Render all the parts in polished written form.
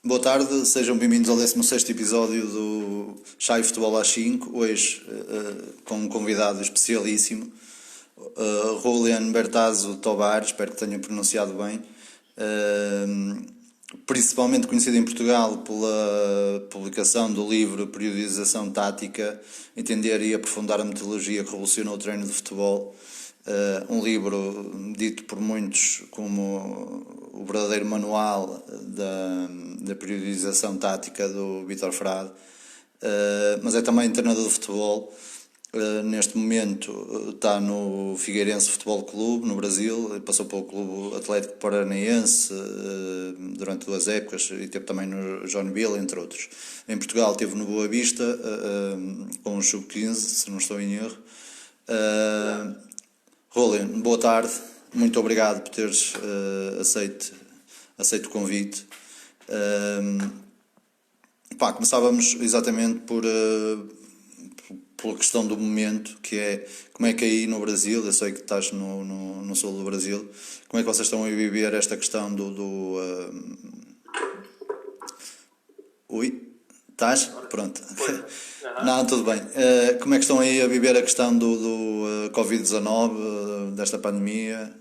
Boa tarde, sejam bem-vindos ao 16º episódio do Chai Futebol às 5, hoje com um convidado especialíssimo, Julian Bertazzo Tobar, espero que tenha pronunciado bem, principalmente conhecido em Portugal pela publicação do livro Periodização Tática, Entender e Aprofundar a Metodologia que Revolucionou o Treino de Futebol. Um livro dito por muitos como o verdadeiro manual da periodização tática do Vítor Frade, mas é também treinador de futebol. Neste momento está no Figueirense Futebol Clube, no Brasil, passou pelo Clube Atlético Paranaense durante 2 épocas e teve também no Joinville, entre outros. Em Portugal esteve no Boa Vista, com o Sub-15, se não estou em erro. Julian, boa tarde, muito obrigado por teres aceito o convite. Começávamos exatamente pela questão do momento, que é como é que aí no Brasil, eu sei que estás no sul do Brasil, como é que vocês estão a viver esta questão Ui, estás? Pronto. Não, tudo bem. Como é que estão aí a viver a questão do Covid-19, desta pandemia?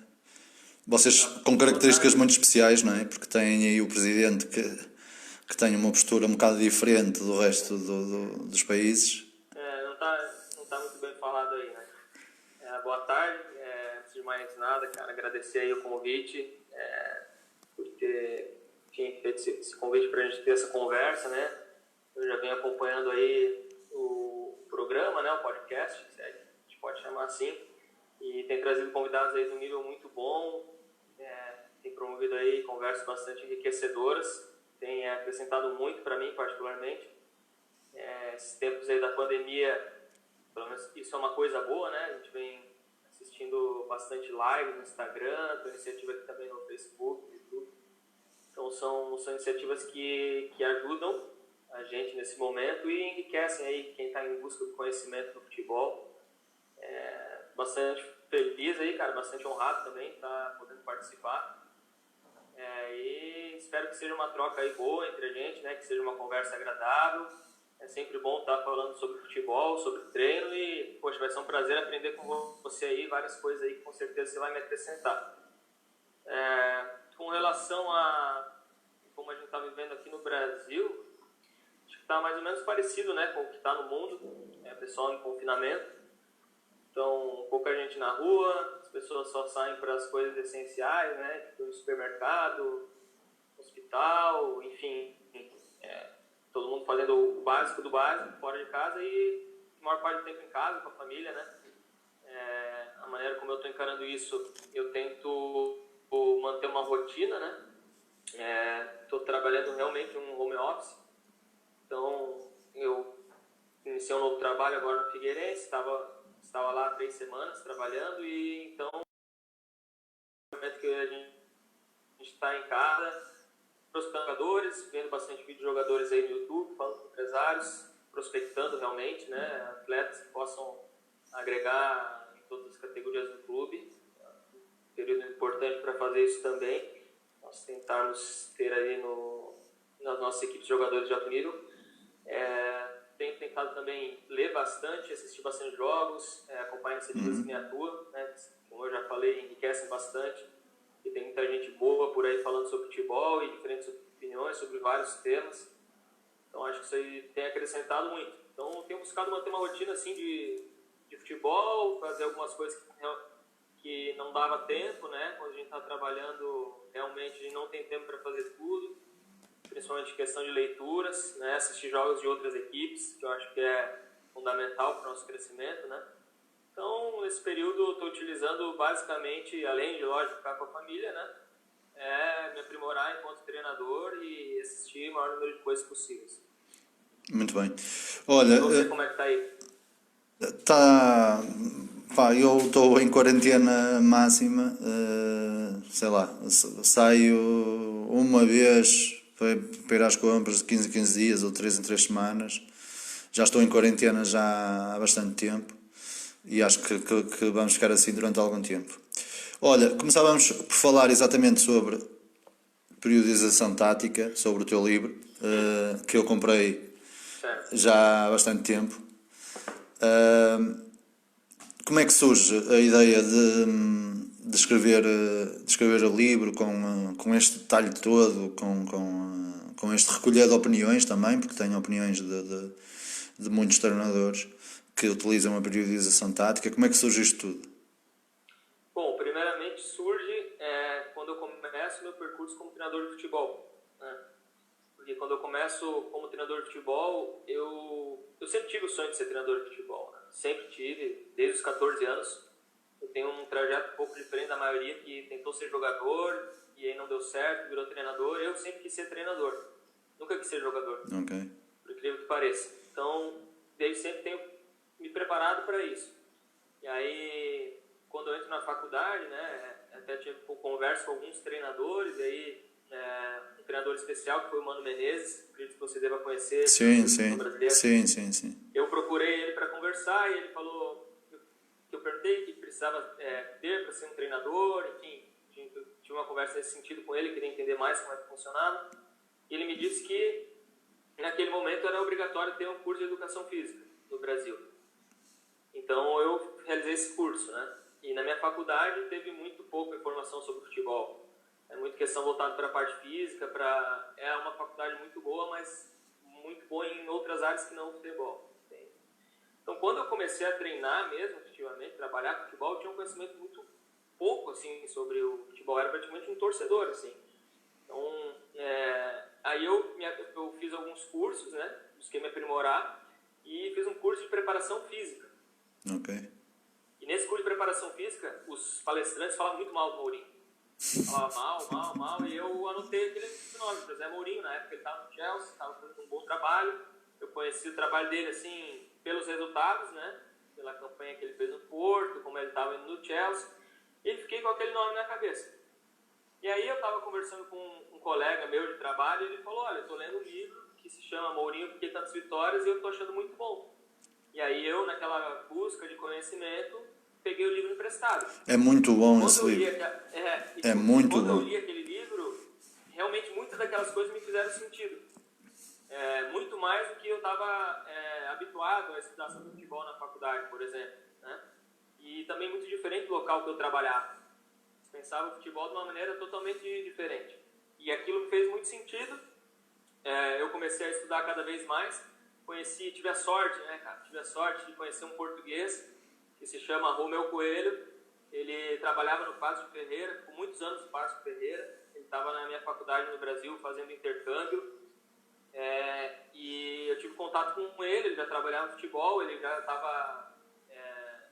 Vocês com características muito especiais, não é? Porque têm aí o presidente que tem uma postura um bocado diferente do resto dos países. Não tá muito bem falado aí, né? Boa tarde. Antes de mais nada, cara, agradecer aí o convite, por ter feito esse convite para a gente ter essa conversa, né? Eu já venho acompanhando aí o programa, né, o podcast, se a gente pode chamar assim, e tem trazido convidados aí de um nível muito bom, tem promovido aí conversas bastante enriquecedoras, tem acrescentado muito para mim particularmente. Esses tempos aí da pandemia, pelo menos isso é uma coisa boa, né? A gente vem assistindo bastante live no Instagram, tem iniciativa aqui também no Facebook, YouTube. Então são iniciativas que ajudam a gente nesse momento e enriquecem aí quem está em busca do conhecimento do futebol. Bastante feliz aí, cara, bastante honrado também estar podendo participar. E espero que seja uma troca aí boa entre a gente, né? Que seja uma conversa agradável. É sempre bom estar falando sobre futebol, sobre treino e, poxa, vai ser um prazer aprender com você aí várias coisas aí que com certeza você vai me acrescentar. Com relação a como a gente está vivendo aqui no Brasil, acho que está mais ou menos parecido, né, com o que está no mundo, pessoal em confinamento. Então, pouca gente na rua, as pessoas só saem para as coisas essenciais, né, tipo no supermercado, hospital, enfim, todo mundo fazendo o básico do básico, fora de casa e a maior parte do tempo em casa, com a família, né. A maneira como eu estou encarando isso, eu tento manter uma rotina, né. Estou trabalhando realmente um home office, então eu iniciei um novo trabalho agora no Figueirense, estava lá há 3 semanas trabalhando e então no momento que a gente está em casa, prospectando jogadores, vendo bastante vídeo de jogadores aí no YouTube, falando com empresários, prospectando realmente, né, atletas que possam agregar em todas as categorias do clube. Um período importante para fazer isso também. Nós tentarmos ter aí nas nossas equipes de jogadores de alto nível. Tenho tentado também ler bastante, assistir bastante jogos, acompanhar iniciativas que me atuam, né? Como eu já falei, enriquecem bastante. E tem muita gente boa por aí falando sobre futebol e diferentes opiniões sobre vários temas. Então acho que isso aí tem acrescentado muito. Então tenho buscado manter uma rotina assim de futebol, fazer algumas coisas que não dava tempo, né? Quando a gente está trabalhando, realmente a gente não tem tempo para fazer tudo, principalmente questão de leituras, né? Assistir jogos de outras equipes, que eu acho que é fundamental para o nosso crescimento, né? Então, nesse período, estou utilizando basicamente, além de, lógico, ficar com a família, né? Me aprimorar enquanto treinador e assistir o maior número de coisas possíveis. Muito bem. Olha, e você, como é que está aí? Eu estou em quarentena máxima, sei lá, saio uma vez para ir às compras de 15 em 15 dias ou 3 em 3 semanas. Já estou em quarentena já há bastante tempo e acho que vamos ficar assim durante algum tempo. Olha, começávamos por falar exatamente sobre periodização tática, sobre o teu livro, que eu comprei Certo. já há bastante tempo. Como é que surge a ideia de escrever o livro com este detalhe todo, com este recolher de opiniões também, porque tenho opiniões de muitos treinadores que utilizam a periodização tática? Como é que surge isto tudo? Bom, primeiramente surge quando eu começo meu percurso como treinador de futebol, né? Porque quando eu começo como treinador de futebol, eu sempre tive o sonho de ser treinador de futebol, né? Sempre tive, desde os 14 anos. Eu tenho um trajeto um pouco diferente da maioria que tentou ser jogador e aí não deu certo, virou treinador. Eu sempre quis ser treinador, nunca quis ser jogador, Ok. por incrível que pareça. Então, desde sempre tenho me preparado para isso. E aí, quando eu entro na faculdade, né, até tive conversa com alguns treinadores, aí um treinador especial que foi o Mano Menezes, acredito que você deva conhecer, Sim. brasileiro. Sim. Eu procurei ele para conversar e ele falou que eu perguntei que precisava ter para ser um treinador, enfim, tive uma conversa nesse sentido com ele, queria entender mais como é que funcionava. E ele me disse que naquele momento era obrigatório ter um curso de educação física no Brasil. Então eu realizei esse curso, né? E na minha faculdade teve muito pouca informação sobre futebol. É muita questão voltada para a parte física, é uma faculdade muito boa, mas muito boa em outras áreas que não o futebol. Entende? Então quando eu comecei a treinar mesmo, efetivamente, trabalhar com futebol, eu tinha um conhecimento muito pouco assim sobre o futebol. Eu era praticamente um torcedor, assim. Então aí eu fiz alguns cursos, né? Busquei me aprimorar e fiz um curso de preparação física. Ok. E nesse curso de preparação física, os palestrantes falavam muito mal do Mourinho. Falava mal, e eu anotei aquele nome, José Mourinho. Na época ele estava no Chelsea, estava fazendo um bom trabalho. Eu conheci o trabalho dele, assim, pelos resultados, né? Pela campanha que ele fez no Porto, como ele estava indo no Chelsea. E fiquei com aquele nome na cabeça. E aí eu estava conversando com um colega meu de trabalho, e ele falou, olha, eu estou lendo um livro que se chama Mourinho, Por que Tantas Vitórias, e eu estou achando muito bom. E aí eu, naquela busca de conhecimento, peguei o livro emprestado. É muito bom esse livro. É muito quando bom. eu li aquele livro, realmente muitas daquelas coisas me fizeram sentido. Muito mais do que eu estava habituado a estudar sobre futebol na faculdade, por exemplo, né? E também muito diferente do local que eu trabalhava. Eu pensava o futebol de uma maneira totalmente diferente. E aquilo me fez muito sentido. Eu comecei a estudar cada vez mais. Tive a sorte, né, cara? Tive a sorte de conhecer um português que se chama Romeu Coelho. Ele trabalhava no Paço de Ferreira, por muitos anos no Paço de Ferreira. Ele estava na minha faculdade no Brasil fazendo intercâmbio. E eu tive contato com ele já trabalhava no futebol, ele já estava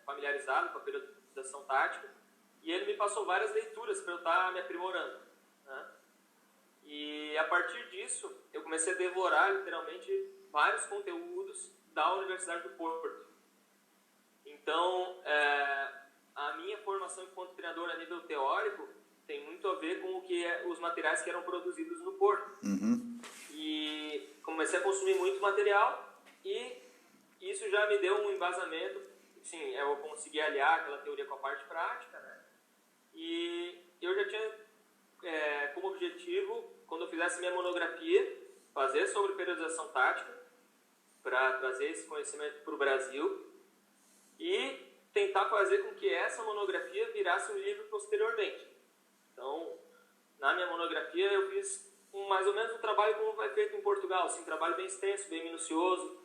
familiarizado com a periodização tática. E ele me passou várias leituras para eu estar me aprimorando, né? E a partir disso, eu comecei a devorar literalmente vários conteúdos da Universidade do Porto. Então, a minha formação enquanto treinador a nível teórico tem muito a ver com os materiais que eram produzidos no Porto. Uhum. E comecei a consumir muito material e isso já me deu um embasamento. Sim, eu consegui aliar aquela teoria com a parte prática, né? E eu já tinha como objetivo, quando eu fizesse minha monografia, fazer sobre periodização tática, para trazer esse conhecimento para o Brasil e tentar fazer com que essa monografia virasse um livro posteriormente. Então, na minha monografia eu fiz mais ou menos um trabalho como foi feito em Portugal, assim, um trabalho bem extenso, bem minucioso.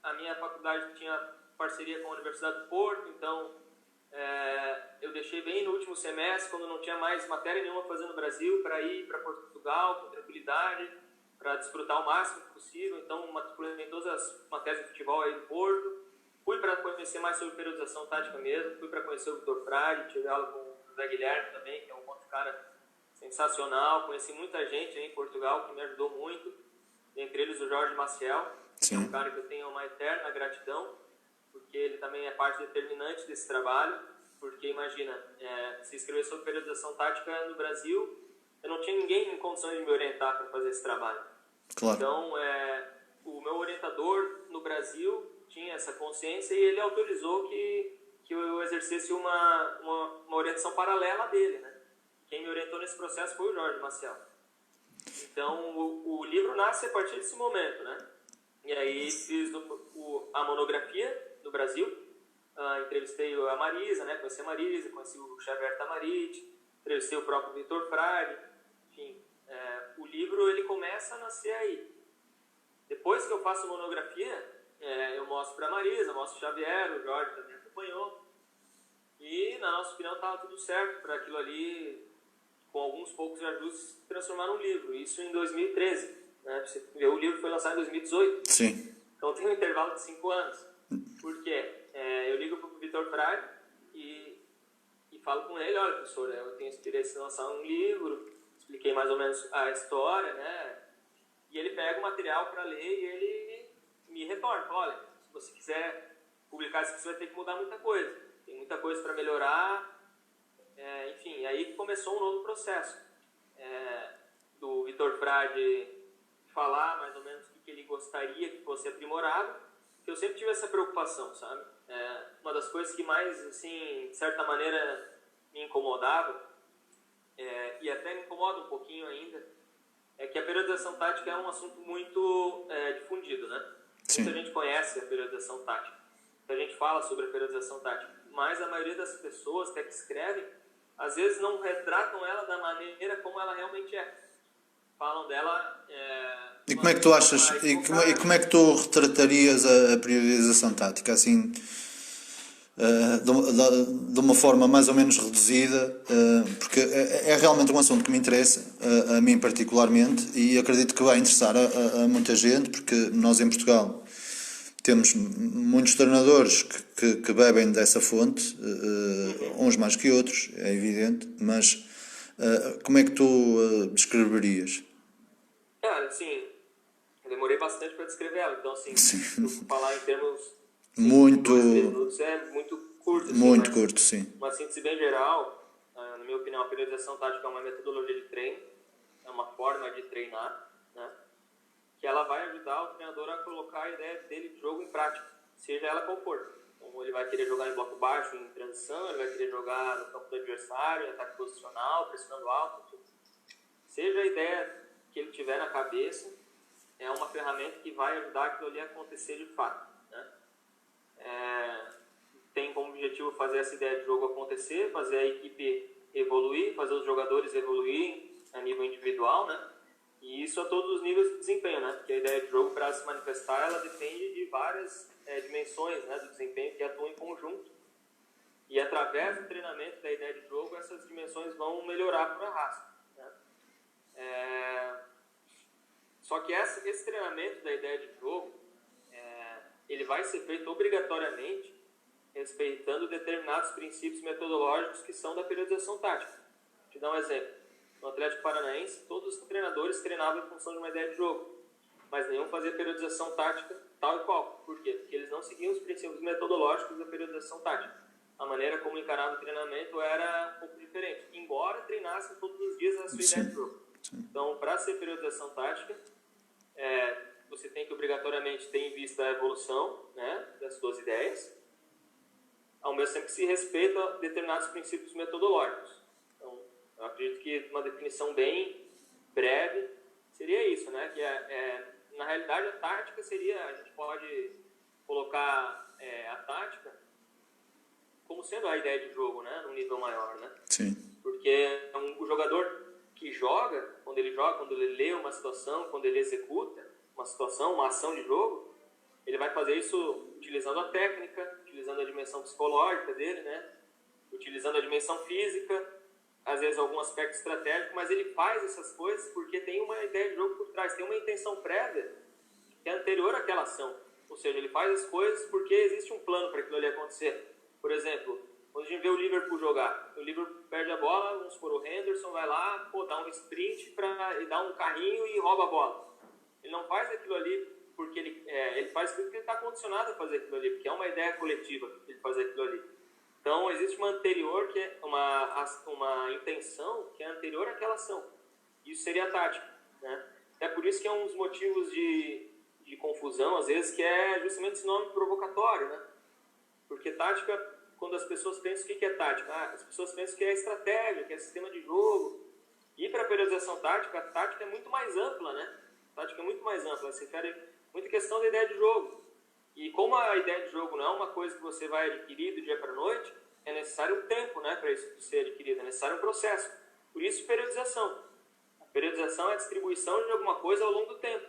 A minha faculdade tinha parceria com a Universidade do Porto, então eu deixei bem no último semestre, quando não tinha mais matéria nenhuma fazendo no Brasil, para ir para Portugal com tranquilidade, para desfrutar o máximo possível. Então, matriculei em todas as matérias de futebol aí do Porto. Fui para conhecer mais sobre periodização tática mesmo, fui para conhecer o Vitor Frade, tive aula com o José Guilherme também, que é um outro cara sensacional. Conheci muita gente aí em Portugal que me ajudou muito, entre eles o Jorge Maciel, que é um cara que eu tenho uma eterna gratidão, porque ele também é parte determinante desse trabalho. Porque imagina, se escrever sobre periodização tática no Brasil, eu não tinha ninguém em condições de me orientar para fazer esse trabalho. Claro. Então, o meu orientador no Brasil tinha essa consciência e ele autorizou que eu exercesse uma orientação paralela dele, né? quem me orientou nesse processo foi o Jorge Maciel. Então, o livro nasce a partir desse momento, né? E aí fiz a monografia no Brasil, entrevistei a Marisa, né? Conheci a Marisa, conheci o Xavier Tamarit, entrevistei o próprio Vitor Frade, enfim. O livro, ele começa a nascer aí. Depois que eu faço a monografia, eu mostro para a Marisa, mostro o Xavier, o Jorge também acompanhou. E, na nossa opinião, estava tudo certo para aquilo ali, com alguns poucos ajustes, se transformar num livro. Isso em 2013. Né? Você vê, o livro foi lançado em 2018. Sim. Então tem um intervalo de 5 anos. Por quê? Eu ligo para o Vitor Frade e falo com ele, olha, professor, eu tenho interesse em lançar um livro, expliquei mais ou menos a história, né? E ele pega o material para ler e ele me retorna, fala, olha, se você quiser publicar isso, você vai ter que mudar muita coisa. Tem muita coisa para melhorar. Enfim, aí começou um novo processo. Do Vitor Frade falar mais ou menos o que ele gostaria que fosse aprimorado, que eu sempre tive essa preocupação, sabe? Uma das coisas que mais, assim, de certa maneira me incomodava, e até me incomoda um pouquinho ainda, é que a periodização tática é um assunto muito difundido, né? Sim. Muita gente conhece a periodização tática, muita gente fala sobre a periodização tática, mas a maioria das pessoas, até que escrevem, às vezes não retratam ela da maneira como ela realmente é. Falam dela... E como é que tu achas, e como é que tu retratarias a periodização tática, assim, de uma forma mais ou menos reduzida, porque é realmente um assunto que me interessa, a mim particularmente, e acredito que vai interessar a muita gente, porque nós em Portugal temos muitos treinadores que bebem dessa fonte, uns mais que outros, é evidente, mas como é que tu descreverias? Cara, assim, eu demorei bastante para descrever ela, então, assim, Sim. se eu falar em termos... Muito... 2, 3 minutos é muito curto. Assim, muito curto, sim. Uma síntese bem geral, na minha opinião, a periodização tática é uma metodologia de treino, é uma forma de treinar, né? Que ela vai ajudar o treinador a colocar a ideia dele de jogo em prática, seja ela qual for. Então, ele vai querer jogar em bloco baixo, em transição, ele vai querer jogar no campo do adversário, em ataque posicional, pressionando alto, tudo. Seja a ideia que ele tiver na cabeça, é uma ferramenta que vai ajudar aquilo ali a acontecer de fato, né? Tem como objetivo fazer essa ideia de jogo acontecer, fazer a equipe evoluir, fazer os jogadores evoluírem a nível individual, né? E isso a todos os níveis de desempenho, né? Porque a ideia de jogo, para se manifestar, ela depende de várias dimensões, né, do desempenho que atuam em conjunto. E através do treinamento da ideia de jogo, essas dimensões vão melhorar por arrasto, né? Só que esse treinamento da ideia de jogo, ele vai ser feito obrigatoriamente respeitando determinados princípios metodológicos que são da periodização tática. Vou te dar um exemplo. No Atlético Paranaense, todos os treinadores treinavam em função de uma ideia de jogo, mas nenhum fazia periodização tática tal e qual. Por quê? Porque eles não seguiam os princípios metodológicos da periodização tática. A maneira como encarava o treinamento era um pouco diferente, embora treinassem todos os dias a sua ideia de jogo. Então, para ser periodização tática, você tem que obrigatoriamente ter em vista a evolução, né, das suas ideias, ao mesmo tempo que se respeita determinados princípios metodológicos. Então, eu acredito que uma definição bem breve seria isso, né, que na realidade a tática seria, a gente pode colocar a tática como sendo a ideia de jogo, né, num nível maior, né? Sim. Porque o jogador que joga, quando ele lê uma situação, quando ele executa uma situação, uma ação de jogo, ele vai fazer isso utilizando a técnica, utilizando a dimensão psicológica dele, né? Utilizando a dimensão física, às vezes algum aspecto estratégico, mas ele faz essas coisas porque tem uma ideia de jogo por trás, tem uma intenção prévia que é anterior àquela ação. Ou seja, ele faz as coisas porque existe um plano para aquilo ali acontecer. Por exemplo, quando a gente vê o Liverpool jogar, o Liverpool perde a bola, vamos supor, o Henderson vai lá, dá um sprint e dá um carrinho e rouba a bola. Ele não faz aquilo ali porque ele faz aquilo porque ele está condicionado a fazer aquilo ali, porque é uma ideia coletiva ele fazer aquilo ali. Então, existe uma anterior, que é uma intenção que é anterior àquela ação. Isso seria a tática, né? É por isso que é um dos motivos de confusão, às vezes, que é justamente esse nome provocatório, né? Porque tática quando as pessoas pensam o que é tática. As pessoas pensam que é estratégia, que é sistema de jogo. E para a periodização tática, a tática é muito mais ampla, né? A tática é muito mais ampla, se refere muito à questão da ideia de jogo. E como a ideia de jogo não é uma coisa que você vai adquirir do dia para a noite, é necessário um tempo, né, para isso ser adquirido, é necessário um processo. Por isso, periodização. A periodização é a distribuição de alguma coisa ao longo do tempo.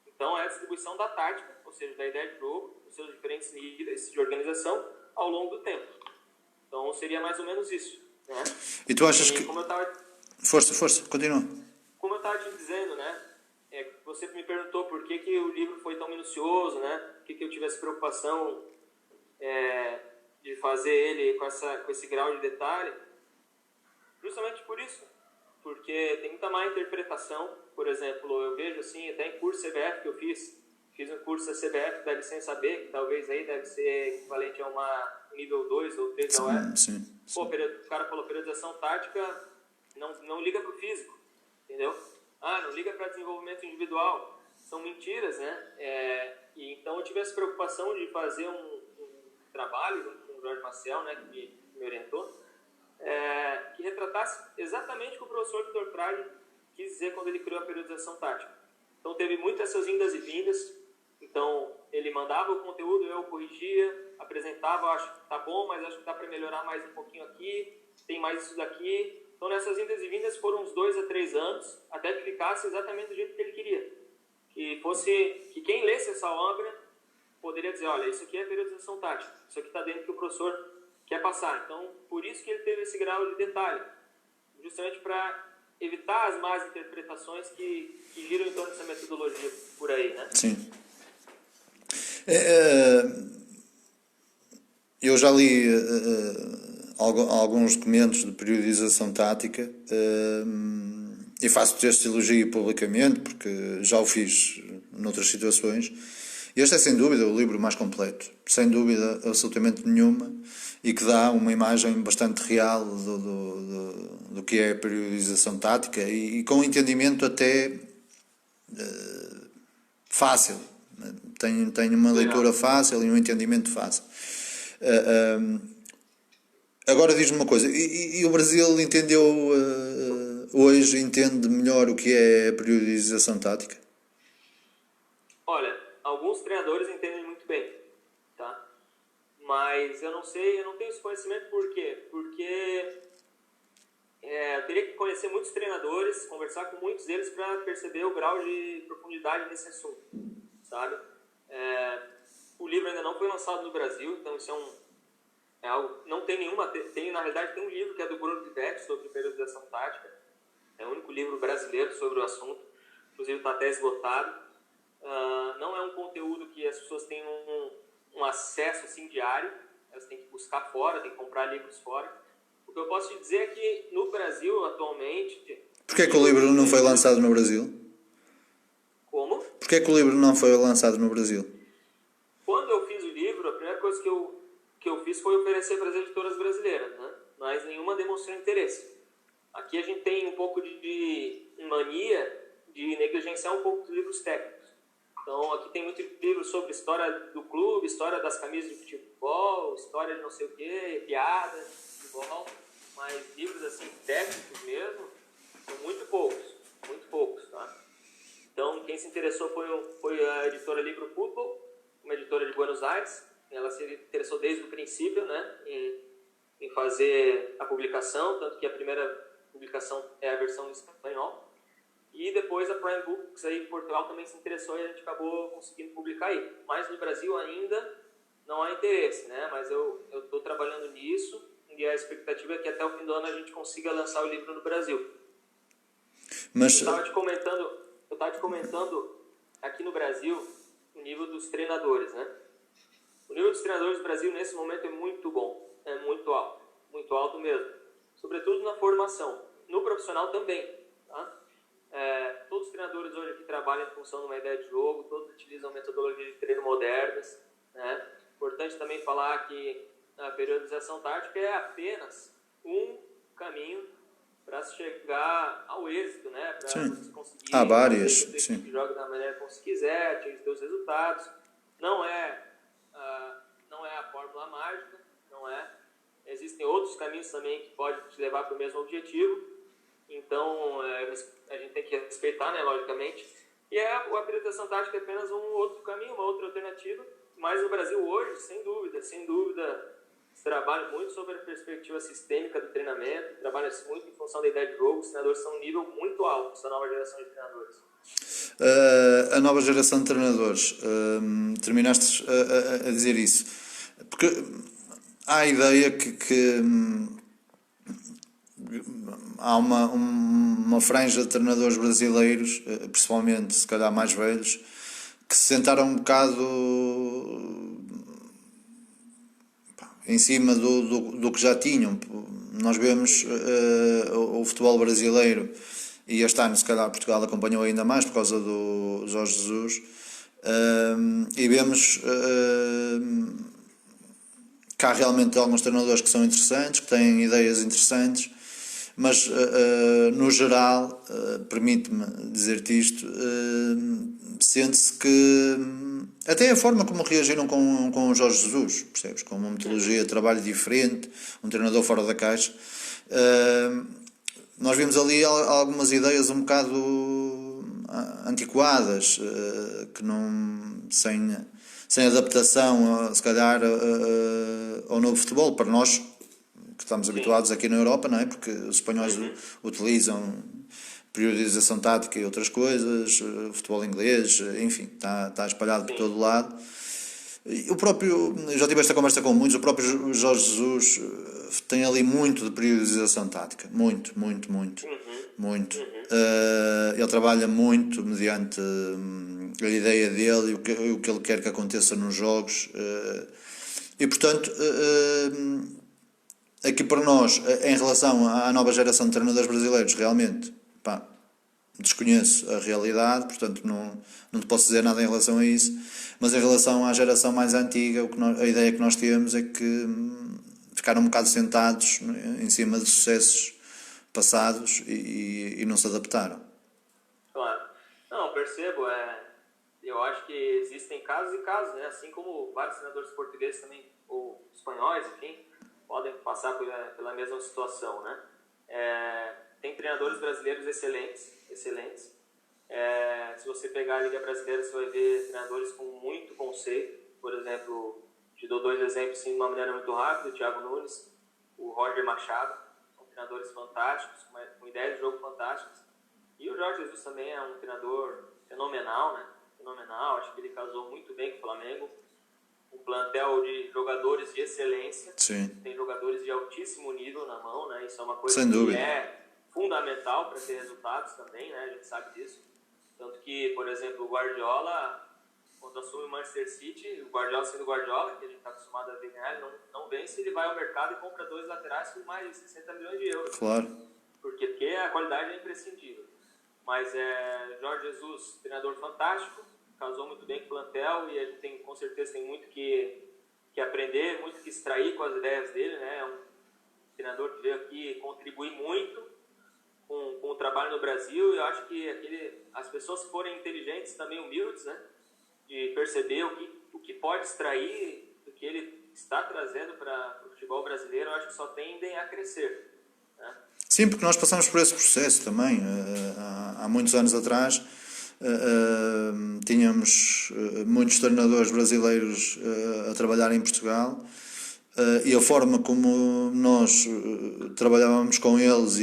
Então, é a distribuição da tática, ou seja, da ideia de jogo, os seus diferentes níveis de organização, ao longo do tempo. Então, seria mais ou menos isso, né? E tu achas que... Como eu tava... Força, continua. Como eu estava te dizendo, né? Você me perguntou por que o livro foi tão minucioso, né? Por que eu tive essa preocupação de fazer ele com esse grau de detalhe. Justamente por isso. Porque tem muita má interpretação. Por exemplo, eu vejo assim, até em curso CBF que eu fiz um curso da CBF da licença B, que talvez aí deve ser equivalente a uma nível 2 ou 3 da UF. Sim. Pô, o cara falou, periodização tática não liga para o físico, entendeu? Não liga para desenvolvimento individual. São mentiras, né? E então eu tive essa preocupação de fazer um trabalho junto com o Jorge Maciel, né, que me orientou, que retratasse exatamente o que o professor Vitor Frade quis dizer quando ele criou a periodização tática. Então teve muitas essas indas e vindas. Então ele mandava o conteúdo, eu corrigia, apresentava, acho que tá bom, mas acho que dá para melhorar mais um pouquinho aqui, tem mais isso daqui. Então nessas indas e vindas foram uns 2 a 3 anos, até que ficasse exatamente do jeito que ele queria. Que quem lesse essa obra poderia dizer, olha, isso aqui é periodização tática, isso aqui está dentro do que o professor quer passar. Então, por isso que ele teve esse grau de detalhe, justamente para evitar as más interpretações que giram em torno dessa metodologia por aí, né? Sim. Eu já li alguns documentos de periodização tática e faço este elogio publicamente porque já o fiz noutras situações. Este é sem dúvida o livro mais completo, sem dúvida absolutamente nenhuma, e que dá uma imagem bastante real do que é a periodização tática e com um entendimento até fácil. Tenho uma leitura fácil e um entendimento fácil. Agora diz-me uma coisa, e o Brasil entendeu, hoje entende melhor o que é a periodização tática? Olha, alguns treinadores entendem muito bem, tá? Mas eu não sei, eu não tenho esse conhecimento por quê? Porque eu teria que conhecer muitos treinadores, conversar com muitos deles para perceber o grau de profundidade nesse assunto, sabe? O livro ainda não foi lançado no Brasil, então isso é algo, não tem nenhuma, na realidade tem um livro que é do Bruno Pivetti sobre periodização tática, é o único livro brasileiro sobre o assunto, inclusive está até esgotado. Não é um conteúdo que as pessoas tenham um acesso assim diário, elas têm que buscar fora, têm que comprar livros fora. O que eu posso te dizer é que no Brasil atualmente... Por que é que o livro não foi lançado no Brasil? Como? Por que é que o livro não foi lançado no Brasil? Quando eu fiz o livro, a primeira coisa que eu fiz foi oferecer para as editoras brasileiras, né? Mas nenhuma demonstrou interesse. Aqui a gente tem um pouco de mania de negligenciar um pouco dos livros técnicos. Então aqui tem muito livro sobre história do clube, história das camisas de futebol, história de não sei o que, piada de futebol, mas livros assim técnicos mesmo, são muito poucos, tá? Então quem se interessou foi a editora Livro Futebol, uma editora de Buenos Aires. Ela se interessou desde o princípio, né, em fazer a publicação, tanto que a primeira publicação é a versão em espanhol. E depois a Prime Books aí em Portugal também se interessou e a gente acabou conseguindo publicar aí. Mas no Brasil ainda não há interesse, né? Mas eu estou trabalhando nisso e a expectativa é que até o fim do ano a gente consiga lançar o livro no Brasil. Mas... Eu estava te comentando aqui no Brasil o nível dos treinadores, né? O nível dos treinadores do Brasil nesse momento é muito bom, é muito alto mesmo. Sobretudo na formação, no profissional também, tá? Todos os treinadores hoje aqui trabalham em função de uma ideia de jogo, todos utilizam metodologias de treino modernas, né? Importante também falar que a periodização tática é apenas um caminho para se chegar ao êxito, né? Para você conseguir há várias, sim, que joga da maneira como você quiser, atingir seus resultados. Não é a fórmula mágica, não é, existem outros caminhos também que podem te levar para o mesmo objetivo. Então, a gente tem que respeitar, né, logicamente. E a habilitação tática é apenas um outro caminho, uma outra alternativa. Mas no Brasil hoje, sem dúvida, se trabalha muito sobre a perspectiva sistêmica do treinamento, trabalha-se muito em função da ideia de jogo. Os treinadores são um nível muito alto, essa nova geração de treinadores. A nova geração de treinadores, terminaste a dizer isso, porque há a ideia que há uma franja de treinadores brasileiros, principalmente se calhar mais velhos, que se sentaram um bocado em cima do que já tinham. Nós vemos o futebol brasileiro, e este ano se calhar Portugal acompanhou ainda mais por causa do Jorge Jesus, e vemos que há realmente alguns treinadores que são interessantes, que têm ideias interessantes, mas no geral, permite-me dizer-te isto, sente-se que até a forma como reagiram com o Jorge Jesus, percebes? Com uma metodologia de trabalho diferente, um treinador fora da caixa, nós vimos ali algumas ideias um bocado antiquadas, que não, sem adaptação, se calhar, ao novo futebol, para nós que estamos habituados aqui na Europa, não é? Porque os espanhóis utilizam periodização tática e outras coisas, futebol inglês, enfim, está espalhado por todo lado. O próprio, já tive esta conversa com muitos, o próprio Jorge Jesus tem ali muito de periodização tática, muito. Ele trabalha muito mediante a ideia dele e o que ele quer que aconteça nos jogos, e portanto, aqui para nós, em relação à nova geração de treinadores brasileiros, realmente, desconheço a realidade, portanto não te posso dizer nada em relação a isso, mas em relação à geração mais antiga, a ideia que nós temos é que ficaram um bocado sentados em cima de sucessos passados e não se adaptaram. Claro. Não, percebo. Eu acho que existem casos e casos, né? Assim como vários treinadores portugueses também, ou espanhóis, enfim, podem passar pela mesma situação, né? Tem treinadores brasileiros excelentes. Se você pegar a Liga Brasileira, você vai ver treinadores com muito conceito. Por exemplo, te dou 2 exemplos assim, de uma maneira muito rápida: o Thiago Nunes, o Roger Machado, são treinadores fantásticos, com ideias de jogo fantásticas. E o Jorge Jesus também é um treinador fenomenal, né? Fenomenal, acho que ele casou muito bem com o Flamengo. Um plantel de jogadores de excelência. Sim. Tem jogadores de altíssimo nível na mão, né? Isso é uma coisa sem dúvida, que é fundamental para ter resultados também, né? A gente sabe disso. Tanto que, por exemplo, o Guardiola, quando assume o Manchester City, o Guardiola sendo o Guardiola, que a gente está acostumado a ver ganhar, ele não vence, ele vai ao mercado e compra 2 laterais por mais de 60 milhões de euros. Claro. Porque a qualidade é imprescindível. Mas Jorge Jesus, treinador fantástico, casou muito bem com o plantel, e a gente com certeza tem muito que aprender, muito que extrair com as ideias dele, né? É um treinador que veio aqui contribuir muito com o trabalho no Brasil, e eu acho que as pessoas forem inteligentes, também humildes, né? De perceber o que pode extrair do que ele está trazendo para o futebol brasileiro, eu acho que só tendem a crescer, né? Sim, porque nós passamos por esse processo também. Há muitos anos atrás tínhamos muitos treinadores brasileiros a trabalhar em Portugal, e a forma como nós trabalhávamos com eles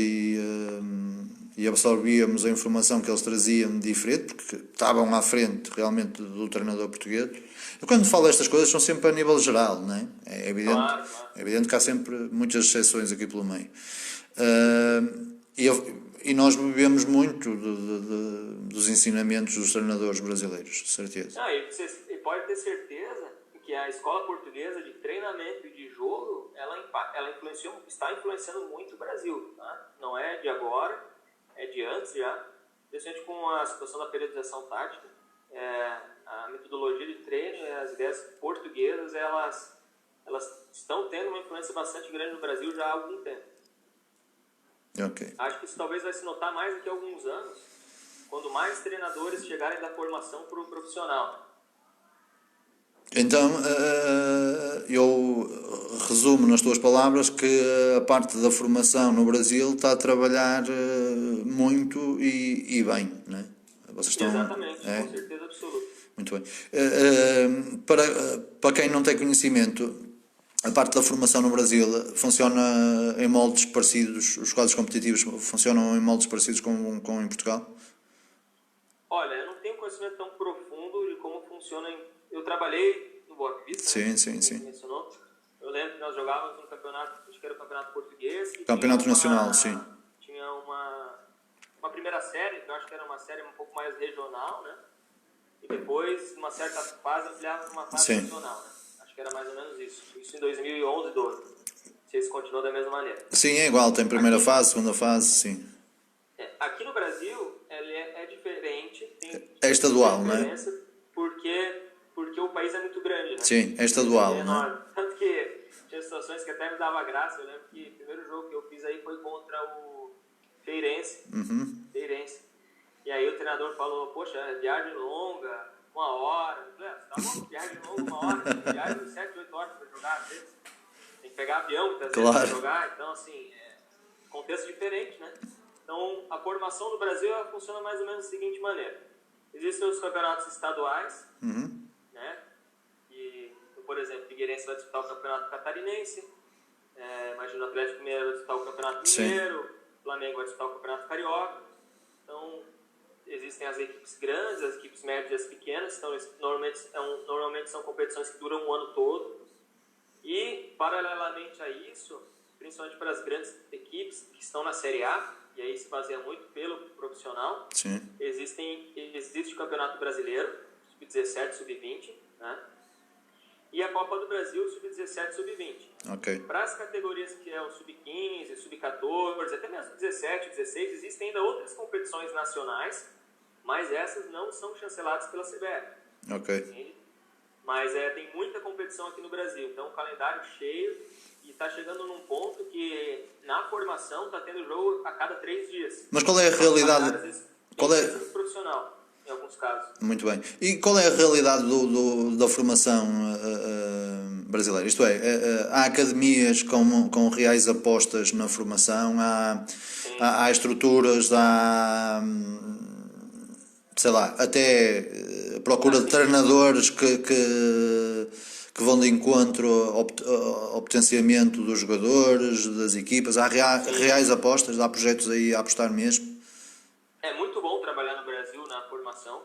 e absorvíamos a informação que eles traziam diferente, porque estavam à frente realmente do treinador português. Eu, quando falo estas coisas, são sempre a nível geral, não é? É evidente, Claro. É evidente que há sempre muitas exceções aqui pelo meio. E nós bebemos muito dos ensinamentos dos treinadores brasileiros, certeza. E pode ter certeza que a escola portuguesa de treinamento e de jogo, ela está influenciando muito o Brasil, tá? Não é de agora, é de antes já, principalmente com a situação da periodização tática. A metodologia de treino e as ideias portuguesas, elas estão tendo uma influência bastante grande no Brasil já há algum tempo. Okay. Acho que isso talvez vai se notar mais daqui a alguns anos, quando mais treinadores chegarem da formação para o profissional. Então, eu resumo nas tuas palavras que a parte da formação no Brasil está a trabalhar muito e bem, não é? Vocês estão. Exatamente, com É, certeza absoluta. muito bem. Para quem não tem conhecimento, a parte da formação no Brasil funciona em moldes parecidos, os quadros competitivos funcionam em moldes parecidos com em Portugal? Olha, eu não tenho conhecimento tão profundo de como funciona. Eu trabalhei no Boa Vista, Sim, né? sim, Como você sim. mencionou. Eu lembro que nós jogávamos um campeonato, acho que era o campeonato português, que Campeonato Nacional, sim. tinha uma primeira série, que eu acho que era uma série um pouco mais regional, né? E depois, numa certa fase, ampliava para uma fase Sim. nacional, né? Acho que era mais ou menos isso. Isso em 2011, 12. Não sei se continuou da mesma maneira. Sim, é igual, tem primeira fase, segunda fase, sim. Aqui no Brasil, ele é diferente. É estadual, tem não é? diferença porque o país é muito grande, né? Sim, é estadual, É não é? enorme. Tanto que tinha situações que até me dava graça. Eu lembro que o primeiro jogo que eu fiz aí foi contra o Feirense. Feirense. E aí o treinador falou, poxa, viagem longa, 1 hora. Eu falei, você tá louco? Viagem longa, 1 hora. Tem viagem de 7, 8 horas para jogar, às vezes. Tem que pegar avião muitas vezes Claro. para jogar. Então, assim, contexto diferente, né? Então, a formação no Brasil ela funciona mais ou menos da seguinte maneira. Existem os campeonatos estaduais, né? E, por exemplo, o Figueirense vai disputar o campeonato catarinense, imagina o Atlético Mineiro vai disputar o campeonato mineiro, o Flamengo vai disputar o campeonato carioca. Então, existem as equipes grandes, as equipes médias e as pequenas. Então, normalmente são competições que duram um ano todo. E, paralelamente a isso, principalmente para as grandes equipes que estão na Série A, e aí se baseia muito pelo profissional, Sim. existe o Campeonato Brasileiro, Sub-17, Sub-20, né? E a Copa do Brasil, Sub-17, Sub-20. Ok. Para as categorias que é o Sub-15, Sub-14, até mesmo Sub-17, 16, existem ainda outras competições nacionais, mas essas não são chanceladas pela CBF. Ok. Entende? Mas tem muita competição aqui no Brasil, então o calendário cheio e está chegando num ponto que na formação está tendo jogo a cada 3 dias. Mas qual é a realidade? Às vezes, Qual é? profissional, em alguns casos. Muito bem. E qual é a realidade da formação brasileira? Isto é, há academias com reais apostas na formação, há estruturas, há, sei lá, até procura de treinadores que vão de encontro ao potenciamento dos jogadores, das equipas. Há reais apostas, há projetos aí a apostar mesmo. É muito bom trabalhar no Brasil na formação.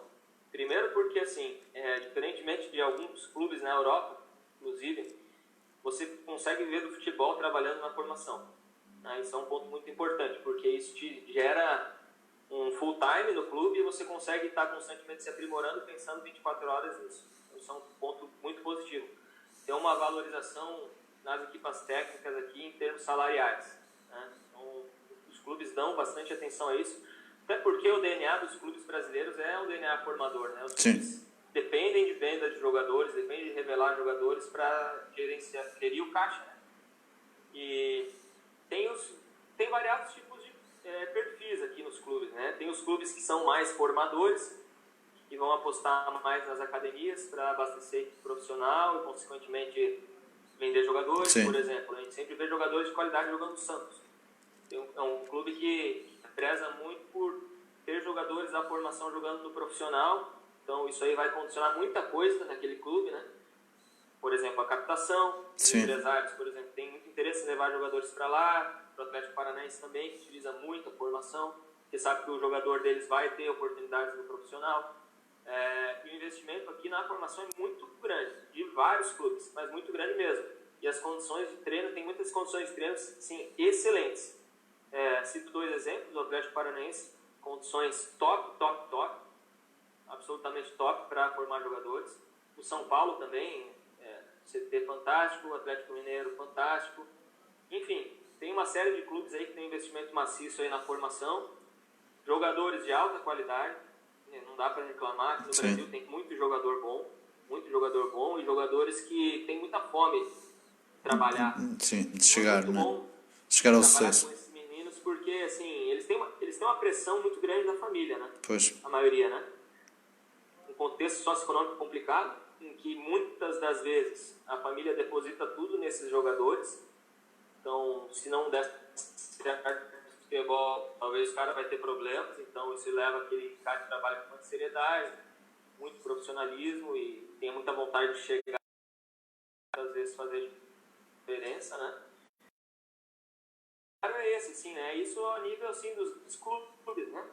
Primeiro porque, assim, diferentemente de alguns clubes na Europa, inclusive, você consegue viver do futebol trabalhando na formação. Isso é um ponto muito importante, porque isso te gera um full time no clube e você consegue estar constantemente se aprimorando, pensando 24 horas nisso. Isso é um ponto muito positivo. Tem uma valorização nas equipas técnicas aqui em termos salariais, né? Então, os clubes dão bastante atenção a isso, até porque o DNA dos clubes brasileiros é um DNA formador, né? Os clubes dependem de venda de jogadores, dependem de revelar jogadores para gerir o caixa, né? E tem variados tipos de perfis aqui nos clubes, né? Tem os clubes que são mais formadores, que vão apostar mais nas academias para abastecer equipe profissional e, consequentemente, vender jogadores. Sim. Por exemplo, a gente sempre vê jogadores de qualidade jogando no Santos. É um clube que preza muito por ter jogadores da formação jogando no profissional, então isso aí vai condicionar muita coisa naquele clube, né? Por exemplo, a captação. Os empresários, por exemplo, têm muito interesse em levar jogadores para lá. O Atlético Paranaense também, que utiliza muito a formação, porque sabe que o jogador deles vai ter oportunidades no profissional. E o investimento aqui na formação é muito grande, de vários clubes, mas muito grande mesmo. E as condições de treino, tem muitas condições de treino, sim, excelentes. Cito 2 exemplos, o Atlético Paranaense, condições top, absolutamente top para formar jogadores. O São Paulo também, CT fantástico, o Atlético Mineiro fantástico. Enfim, tem uma série de clubes aí que tem investimento maciço aí na formação, jogadores de alta qualidade, não dá para reclamar, que no Brasil tem muito jogador bom e jogadores que têm muita fome de trabalhar. Sim, de chegar, muito bom chegar ao trabalhar sucesso. com esses meninos, porque assim, eles têm uma pressão muito grande da família, né? Pois. A maioria, né? Um contexto socioeconômico complicado, que muitas das vezes a família deposita tudo nesses jogadores. Então, se não der certo futebol, talvez o cara vai ter problemas. Então, isso leva aquele cara que trabalha com muita seriedade, muito profissionalismo e tem muita vontade de chegar, às vezes fazer diferença, né? É esse, sim, né? Isso a nível, assim, dos clubes, né?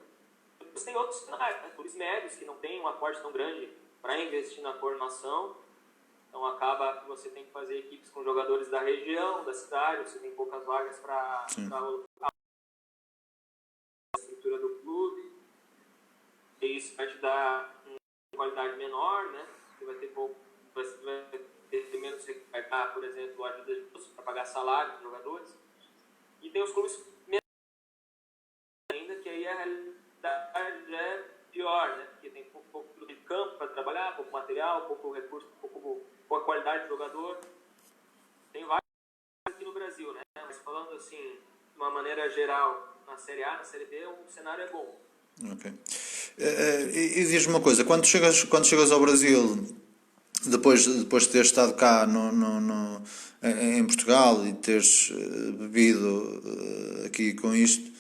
Depois tem outros cenários, né? Clubes médios que não tem um aporte tão grande para investir na formação. Então acaba que você tem que fazer equipes com jogadores da região, da cidade, você tem poucas vagas para a estrutura do clube. E isso vai te dar uma qualidade menor, né? Você vai ter pouco, você vai ter menos recarregar, por exemplo, ajuda de custo para pagar salário dos jogadores. E tem os clubes ainda que aí a realidade é pior, né? Porque tem pouco de campo para trabalhar, pouco material, pouco recurso, pouca qualidade de jogador. Tem vários aqui no Brasil, né? Mas falando assim, de uma maneira geral, na Série A, na Série B, o cenário é bom. Ok. E diz-me uma coisa, quando chegas ao Brasil, depois de teres estado cá em Portugal e teres bebido aqui com isto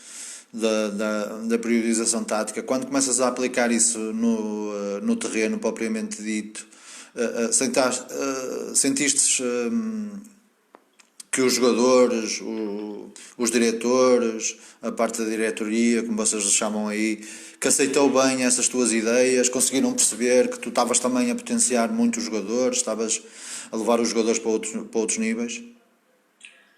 da periodização tática, quando começas a aplicar isso no terreno propriamente dito, sentiste que os jogadores, os diretores, a parte da diretoria, como vocês chamam aí, que aceitou bem essas tuas ideias, conseguiram perceber que tu estavas também a potenciar muito os jogadores, estavas a levar os jogadores para outros níveis?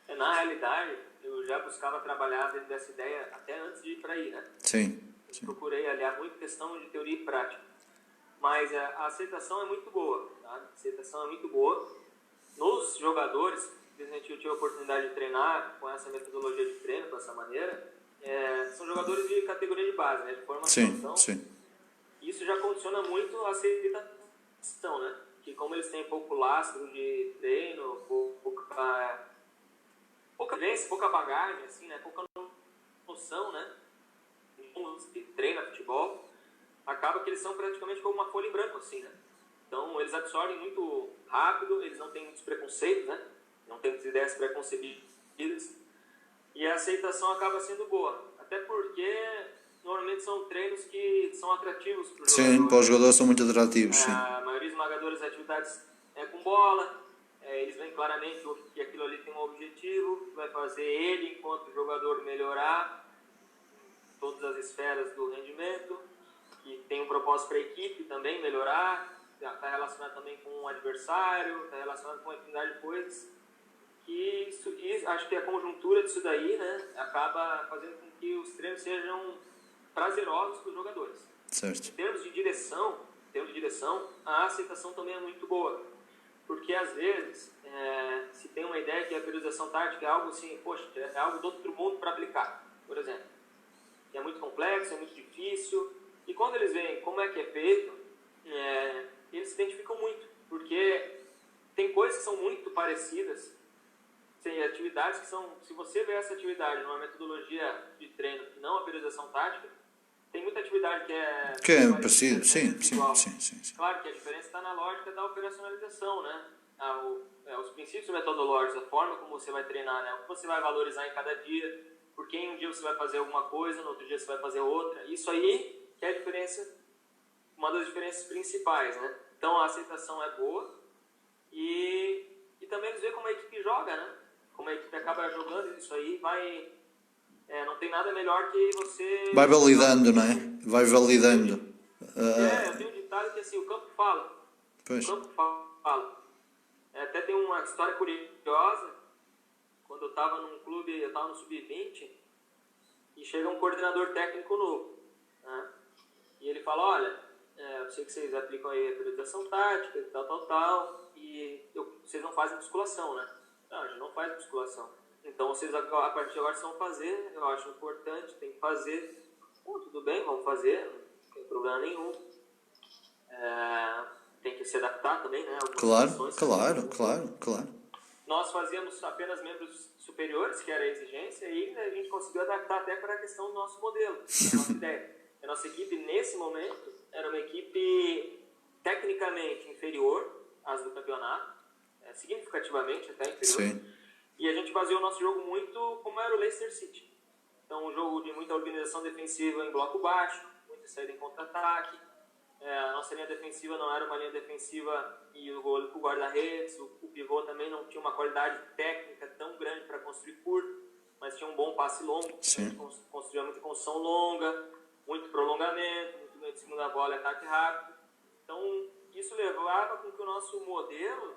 Na realidade, eu já buscava trabalhar dentro dessa ideia até antes de ir para aí, né? Sim. Procurei aliar muito questão de teoria e prática. Mas a aceitação é muito boa, tá? A aceitação é muito boa. Nos jogadores, eu tive a oportunidade de treinar com essa metodologia de treino, com essa maneira, são jogadores de categoria de base, né? De formação. Sim, então, sim. Isso já condiciona muito a aceitação, né? Que como eles têm pouco lastro de treino, pouca vivência, pouca bagagem, assim, né? Pouca noção, né? De treino, futebol, acaba que eles são praticamente como uma folha em branco, assim, né? Então, eles absorvem muito rápido, eles não têm muitos preconceitos, né? Não têm muitas ideias preconcebidas. E a aceitação acaba sendo boa. Até porque, normalmente, são treinos que são atrativos para o jogador. Sim, para os jogadores são muito atrativos, sim. A maioria esmagadora das atividades é com bola. Eles veem claramente que aquilo ali tem um objetivo, vai fazer ele, enquanto jogador, melhorar todas as esferas do rendimento, que tem um propósito para a equipe também melhorar, está relacionado também com o adversário, está relacionado com uma infinidade de coisas, que acho que a conjuntura disso daí, né, acaba fazendo com que os treinos sejam prazerosos para os jogadores. Certo. Em termos de direção, a aceitação também é muito boa, porque às vezes se tem uma ideia que a periodização tática é algo assim, poxa, é algo do outro mundo para aplicar, por exemplo. É muito complexo, é muito difícil, e quando eles veem como é que é feito, eles se identificam muito, porque tem coisas que são muito parecidas, tem atividades que são, se você vê essa atividade numa metodologia de treino que não a periodização tática, tem muita atividade que é parecido, sim. Claro que a diferença está na lógica da operacionalização, né? Os princípios metodológicos, a forma como você vai treinar, né? O que você vai valorizar em cada dia, porque em um dia você vai fazer alguma coisa, no outro dia você vai fazer outra. Isso aí que é a diferença, uma das diferenças principais, né? Então a aceitação é boa e também eles veem como a equipe joga, né? Como a equipe acaba jogando, isso aí vai... não tem nada melhor que você... Vai validando, não é? Vai validando. Eu tenho um ditado que assim, o campo fala. Pois. O campo fala. Até tem uma história curiosa. Quando eu estava num clube, eu estava no Sub-20, e chega um coordenador técnico novo, né? E ele fala, olha, eu sei que vocês aplicam aí a periodização tática, tal, e vocês não fazem musculação, né? Não, a gente não faz musculação. Então vocês a partir de agora vocês vão fazer, eu acho importante, tem que fazer. Tudo bem, vamos fazer, não tem problema nenhum. Tem que se adaptar também, né? Claro. Nós fazíamos apenas membros superiores, que era a exigência, e a gente conseguiu adaptar até para a questão do nosso modelo, da nossa ideia. A nossa equipe, nesse momento, era uma equipe tecnicamente inferior as do campeonato, significativamente até inferior. Sim. E a gente baseou o nosso jogo muito como era o Leicester City. Então, um jogo de muita organização defensiva em bloco baixo, muita saída em contra-ataque. A nossa linha defensiva não era uma linha defensiva e o guarda-redes, o pivô também não tinha uma qualidade técnica tão grande para construir curto, mas tinha um bom passe longo. Sim. A gente construía muita construção longa, muito prolongamento, muito ganho de segunda bola e ataque rápido. Então, isso levava com que o nosso modelo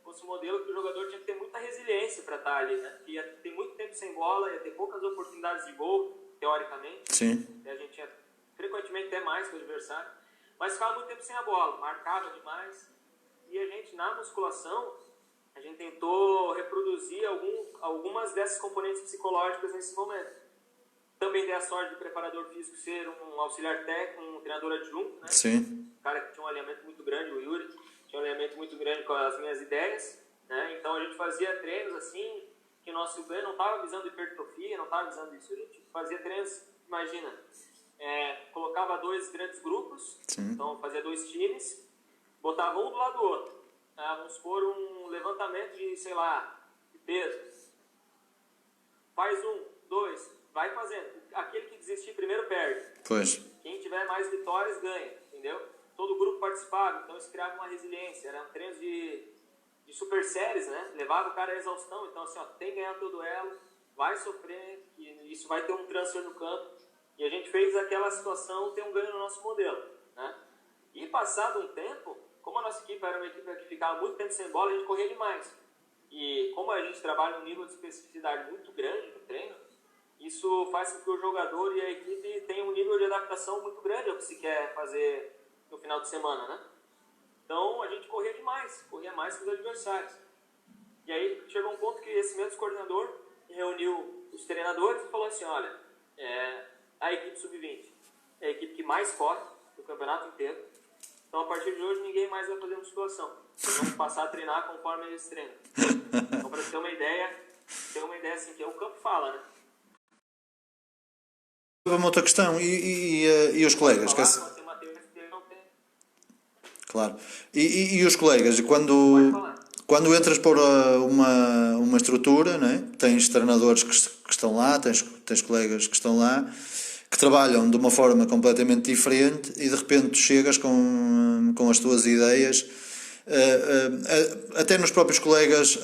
fosse um modelo que o jogador tinha que ter muita resiliência para estar ali, né? Ia ter muito tempo sem bola, ia ter poucas oportunidades de gol, teoricamente. Sim. A gente tinha frequentemente até mais que o adversário, mas ficava muito tempo sem a bola, marcava demais. E a gente, na musculação, a gente tentou reproduzir algumas dessas componentes psicológicas nesse momento. Também dei a sorte do preparador físico ser um auxiliar técnico, um treinador adjunto, né? Sim. Um cara que tinha um alinhamento muito grande, o Yuri, tinha um alinhamento muito grande com as minhas ideias, né? Então a gente fazia treinos assim, que o nosso ganho não estava visando hipertrofia, não estava visando isso. A gente fazia treinos, imagina, colocava 2 grandes grupos, Sim. então fazia 2 times, botava um do lado do outro. Vamos supor um levantamento de, sei lá, de peso. Faz 1, 2, vai fazendo. Aquele que desistir primeiro perde. Pois. Quem tiver mais vitórias ganha, entendeu? Todo o grupo participava, então isso criava uma resiliência. Eram treinos de super séries, né? Levava o cara à exaustão, então assim, ó, tem que ganhar todo duelo, vai sofrer, e isso vai ter um transfer no campo. E a gente fez aquela situação ter um ganho no nosso modelo, né? E passado um tempo, como a nossa equipe era uma equipe que ficava muito tempo sem bola, a gente corria demais. E como a gente trabalha num nível de especificidade muito grande no treino, isso faz com que o jogador e a equipe tenham um nível de adaptação muito grande ao que se quer fazer no final de semana, né? Então a gente corria demais, corria mais que os adversários. E aí chegou um ponto que esse mesmo coordenador reuniu os treinadores e falou assim, olha, a equipe sub-20 é a equipe que mais corre no campeonato inteiro. Então, a partir de hoje, ninguém mais vai fazer musculação. Eles vão passar a treinar conforme eles treinam. Então, para ter uma ideia assim, que é o campo fala, né? Uma outra questão, e os colegas? Falar, tem Mateus, não tem. Claro. E os colegas, quando entras por uma estrutura, não é? Tens treinadores que estão lá, tens colegas que estão lá, que trabalham de uma forma completamente diferente e de repente tu chegas com as tuas ideias. Até nos próprios colegas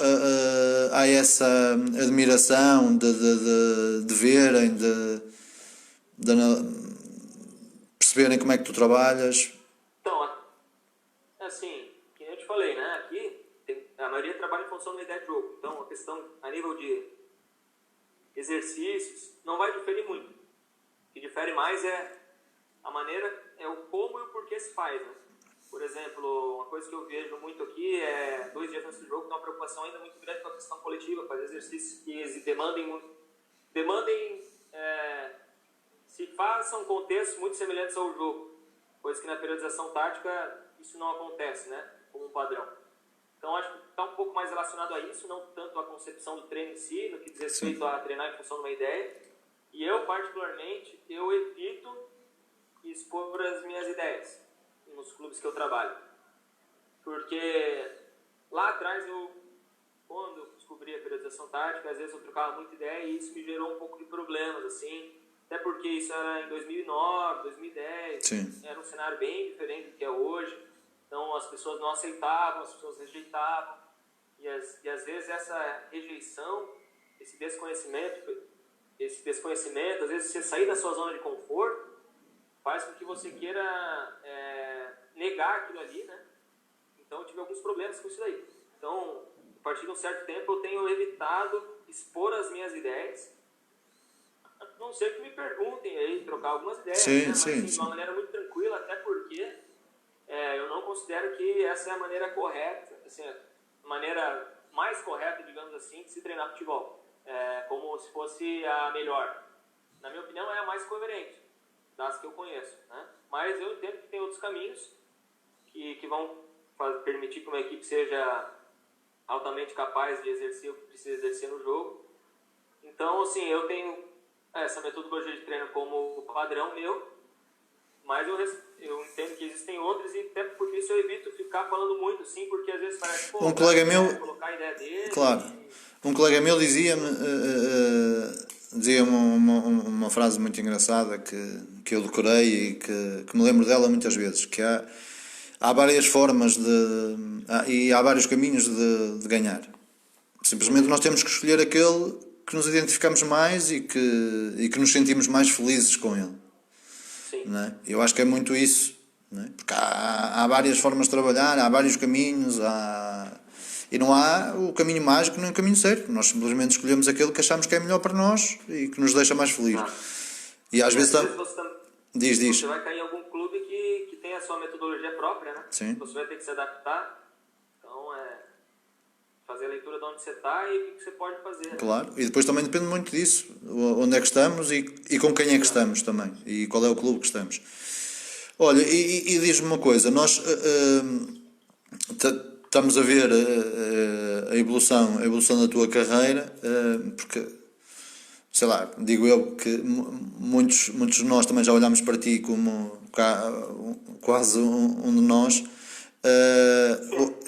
há essa admiração de verem, de perceberem como é que tu trabalhas. Então, assim, que eu te falei, né? Aqui a maioria trabalha em função de uma ideia de jogo. Então, a questão a nível de exercícios não vai diferir muito. O que difere mais é a maneira, é o como e o porquê se faz, né? Por exemplo, uma coisa que eu vejo muito aqui é 2 dias antes do jogo, tem uma preocupação ainda muito grande com a questão coletiva, fazer exercícios que demandem se façam contextos muito semelhantes ao jogo, coisa que na periodização tática isso não acontece, né? Como um padrão. Então acho que está um pouco mais relacionado a isso, não tanto à concepção do treino em si, no que diz respeito a treinar em função de uma ideia. E eu, particularmente, eu evito expor as minhas ideias nos clubes que eu trabalho. Porque lá atrás, quando eu descobri a periodização tática, às vezes eu trocava muita ideia e isso me gerou um pouco de problemas, assim. Até porque isso era em 2009, 2010, Sim. Era um cenário bem diferente do que é hoje. Então as pessoas não aceitavam, as pessoas rejeitavam. E às vezes essa rejeição, esse desconhecimento, às vezes você sair da sua zona de conforto, faz com que você queira negar aquilo ali, né? Então eu tive alguns problemas com isso daí. Então, a partir de um certo tempo, eu tenho evitado expor as minhas ideias, a não ser que me perguntem aí, trocar algumas ideias, Sim, né? Mas sim, assim, sim. de uma maneira muito tranquila, até porque eu não considero que essa é a maneira correta, assim, a maneira mais correta, digamos assim, de se treinar futebol. Como se fosse a melhor. Na minha opinião, é a mais coerente das que eu conheço, né? Mas eu entendo que tem outros caminhos que vão permitir que uma equipe seja altamente capaz de exercer o que precisa exercer no jogo. Então, assim, eu tenho essa metodologia de treino como padrão meu, mas eu entendo que existem outros e até porque isso eu evito ficar falando muito, assim, porque às vezes parece, pô, Um colega meu, colocar a ideia dele. claro, um colega meu dizia-me uma frase muito engraçada que eu decorei e que me lembro dela muitas vezes, que há várias formas e há vários caminhos de ganhar. Simplesmente nós temos que escolher aquele que nos identificamos mais e que nos sentimos mais felizes com ele. Sim. Não é? Eu acho que é muito isso. Não é? Porque há várias formas de trabalhar, há vários caminhos, e não há o caminho mágico nem o caminho certo. Nós simplesmente escolhemos aquele que achamos que é melhor para nós e que nos deixa mais felizes. Ah. E às vezes diz. Você vai cair em algum clube que tem a sua metodologia própria, né? Sim. Você vai ter que se adaptar. Então, fazer a leitura de onde você está e o que você pode fazer. Né? Claro, e depois também depende muito disso, onde é que estamos e com quem é que estamos também, e qual é o clube que estamos. Olha, e diz-me uma coisa, nós estamos a ver a evolução da tua carreira, porque, sei lá, digo eu que muitos de nós também já olhamos para ti como quase um de nós.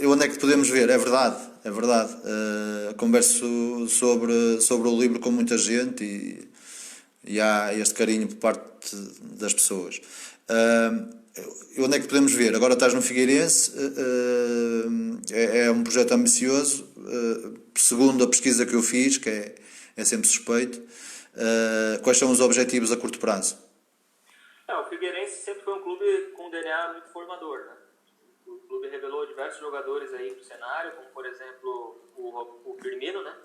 Onde é que te podemos ver? É verdade, é verdade. Converso sobre o livro com muita gente e há este carinho por parte das pessoas. Onde é que te podemos ver? Agora estás no Figueirense, é um projeto ambicioso, segundo a pesquisa que eu fiz, que é sempre suspeito. Quais são os objetivos a curto prazo? O Figueirense sempre foi um clube com um DNA muito formador, né? O clube revelou diversos jogadores aí para o cenário, como por exemplo o Firmino, né?